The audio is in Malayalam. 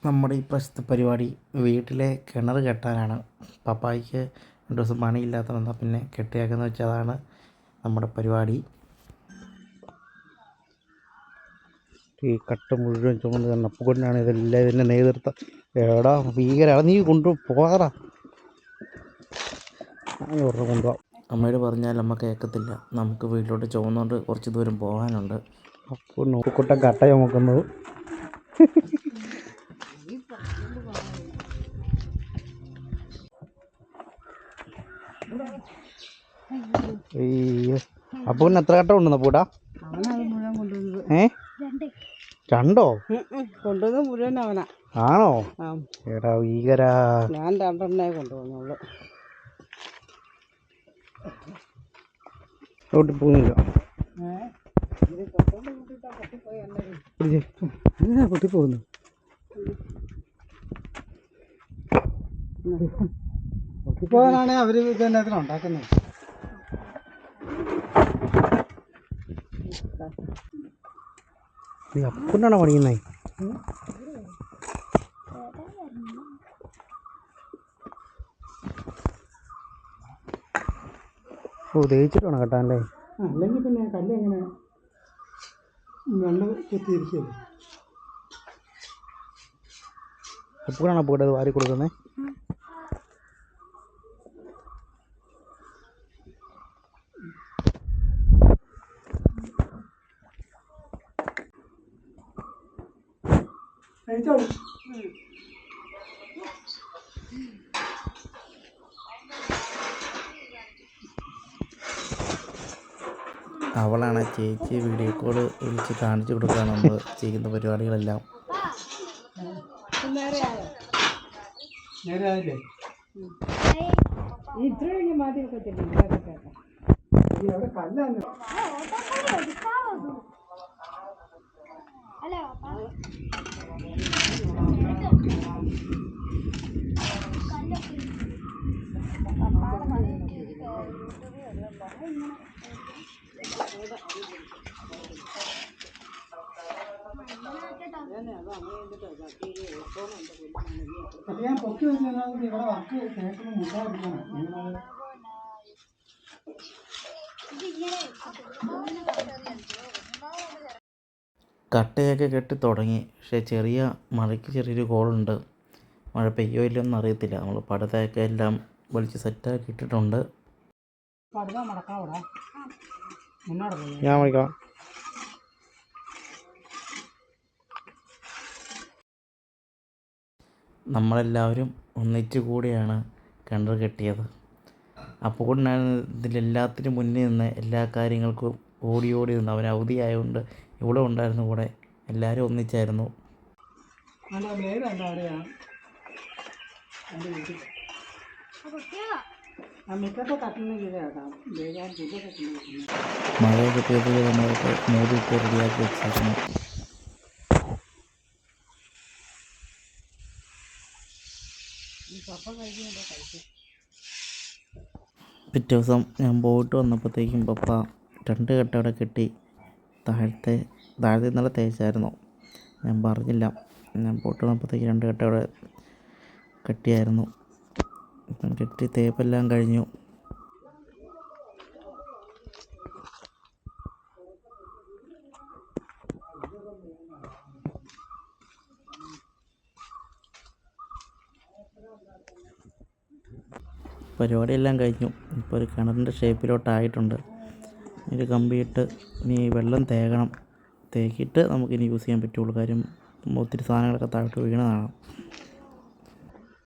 നമ്മുടെ ഈ പ്രശ്നത്തെ പരിപാടി വീട്ടിലെ കിണർ കെട്ടാനാണ്. പപ്പായ്ക്ക് 2 ദിവസം പണിയില്ലാത്ത വന്നാൽ പിന്നെ കെട്ടിയാക്കെന്ന് വെച്ചതാണ് നമ്മുടെ പരിപാടി. ഈ കട്ട മുഴുവൻ ചുമന്ന് തന്നെ അപ്പുകൊണ്ടാണ് ഇതെല്ലാം ഇതിൻ്റെ നേതൃത്വം. എടാ ഭീകരാണ്, നീ കൊണ്ടുപോകാറാ, ഞാൻ ഉറപ്പ് കൊണ്ടുപോകാം. അമ്മയോട് പറഞ്ഞാൽ അമ്മ കേൾക്കത്തില്ല. നമുക്ക് വീട്ടിലോട്ട് ചുമന്നുകൊണ്ട് കുറച്ച് ദൂരം പോകാനുണ്ട്. അപ്പോൾ നോക്കുട്ട കട്ട ചുമക്കുന്നത്. അപ്പൊ എത്ര കട്ട കൊണ്ടുവന്ന പൂട്ടാ? രണ്ടോ കൊണ്ടുവന്ന് മുഴുവൻ അവനാ. ആണോ? എടാ ഭീകരാ, ഞാൻ 2 കൊണ്ടുവന്നുള്ളു. പോകുന്നില്ല, പൊട്ടിപ്പോകുന്നു. പൊട്ടിപ്പോകാനാണ് അവര് ഇതിനകത്തിന് ഉണ്ടാക്കുന്നത്. നീ അപ്പുകൊണ്ടാണോ പണിയുന്നത്? തേച്ചിട്ട് വേണം കേട്ടാല്ലേ. അല്ലെങ്കിൽ പിന്നെ കല്ല് എങ്ങനെ വെള്ളം കുത്തിയിരിക്കല്ലേ. അപ്പുകൊണ്ടാണോ അപ്പുകൊണ്ടത് വാരി കൊടുക്കുന്നത്? അവളാണ് ചേച്ചി വീഡിയോ കോൾ വിളിച്ച് കാണിച്ചു കൊടുക്കുകയാണ് നമ്മൾ ചെയ്യുന്ന പരിപാടികളെല്ലാം. ഞാൻ പൊക്കി വെച്ചാൽ ഇവിടെ വർക്ക് കട്ടയൊക്കെ കെട്ടി തുടങ്ങി. പക്ഷേ ചെറിയ മഴയ്ക്ക് ചെറിയൊരു കോളുണ്ട്. മഴ പെയ്യോ ഇല്ലയൊന്നും അറിയത്തില്ല. നമ്മൾ പടുതയൊക്കെ എല്ലാം വലിച്ച് സെറ്റാക്കി ഇട്ടിട്ടുണ്ട്. ഞാൻ വിളിക്കാം. നമ്മളെല്ലാവരും ഒന്നിച്ചു കൂടിയാണ് കിണർ കെട്ടിയത്. അപ്പോൾ കൊണ്ടാണ് ഇതിലെല്ലാത്തിനും മുന്നിൽ നിന്ന് എല്ലാ കാര്യങ്ങൾക്കും ഓടി നിന്ന്. അവൻ അവധി ആയതുകൊണ്ട് ഇവിടെ ഉണ്ടായിരുന്നു. കൂടെ എല്ലാവരും ഒന്നിച്ചായിരുന്നു. മഴയൊക്കെ പെയ്ത് നമ്മളൊക്കെ മൂടിയിട്ട് റെഡിയാക്കി വെച്ചായിരുന്നു. പിറ്റേ ദിവസം ഞാൻ പോയിട്ട് വന്നപ്പോഴത്തേക്കും പപ്പ 2 കെട്ട് അവിടെ കെട്ടി. താഴത്തെ ഇന്നലെ തേച്ചായിരുന്നു, ഞാൻ പറഞ്ഞില്ല. ഞാൻ പോയിട്ട് വന്നപ്പോഴത്തേക്ക് 2 കെട്ട് അവിടെ കെട്ടിയായിരുന്നു. കെട്ടി തേപ്പെല്ലാം കഴിഞ്ഞു. പരിപാടിയെല്ലാം കഴിഞ്ഞു. ഇപ്പോൾ ഒരു കിണറിൻ്റെ ഷേപ്പിലോട്ടായിട്ടുണ്ട്. ഒരു കമ്പിയിട്ട് ഇനി വെള്ളം തേക്കണം. തേക്കിയിട്ട് നമുക്കിനി യൂസ് ചെയ്യാൻ പറ്റുള്ളൂ. കാര്യം ഒത്തിരി സാധനങ്ങളൊക്കെ താഴോട്ട് വീണതാണ്.